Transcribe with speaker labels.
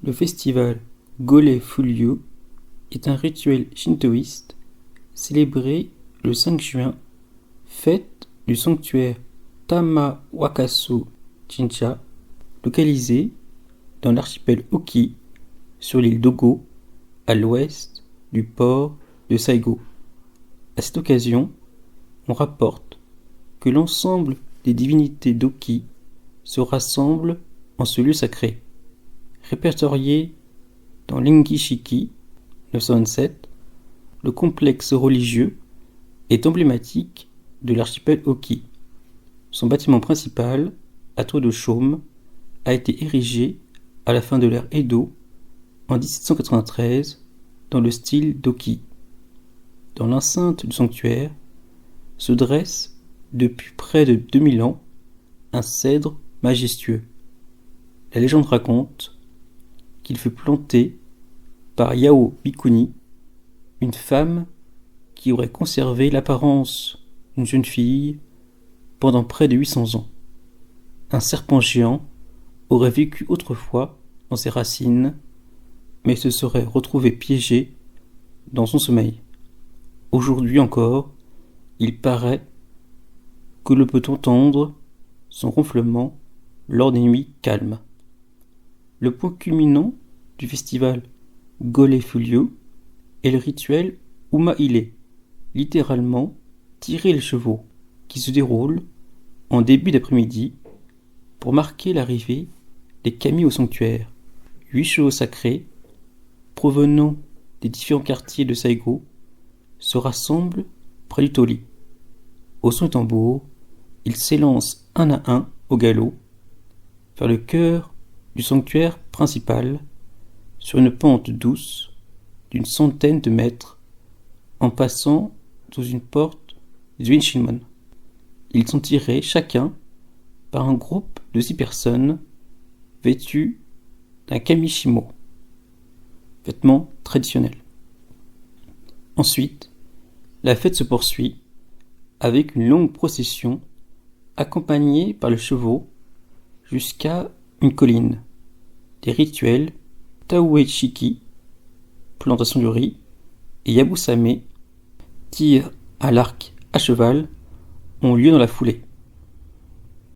Speaker 1: Le festival Gole-Fulyō est un rituel shintoïste célébré le 5 juin, fête du sanctuaire Tama-Wakaso Jinja, localisé dans l'archipel Oki, sur l'île d'Ogo, à l'ouest du port de Saigo. À cette occasion, on rapporte que l'ensemble des divinités d'Oki se rassemblent en ce lieu sacré. Répertorié dans l'Ingishiki 927, le complexe religieux est emblématique de l'archipel Oki. Son bâtiment principal, à toit de chaume, a été érigé à la fin de l'ère Edo en 1793 dans le style d'Oki. Dans l'enceinte du sanctuaire se dresse depuis près de 2000 ans un cèdre majestueux. La légende raconte qu'il fut planté par Yao Mikuni, une femme qui aurait conservé l'apparence d'une jeune fille pendant près de 800 ans. Un serpent géant aurait vécu autrefois dans ses racines, mais se serait retrouvé piégé dans son sommeil. Aujourd'hui encore, il paraît que l'on peut entendre son ronflement lors des nuits calmes. Le point culminant du festival Gole-Fulyō est le rituel Uma-ile, littéralement tirer les chevaux, qui se déroule en début d'après-midi pour marquer l'arrivée des kami au sanctuaire. 8 chevaux sacrés, provenant des différents quartiers de Saigo, se rassemblent près du Tori. Au son du tambour, ils s'élancent un à un au galop vers le cœur du sanctuaire principal sur une pente douce d'une centaine de mètres en passant sous une porte du Zuinshinmon. Ils sont tirés chacun par un groupe de 6 personnes vêtues d'un kamishimo, vêtement traditionnel. Ensuite, la fête se poursuit avec une longue procession accompagnée par les chevaux jusqu'à une colline. Des rituels Tauechiki, plantation du riz, et Yabusame, tir à l'arc à cheval, ont lieu dans la foulée.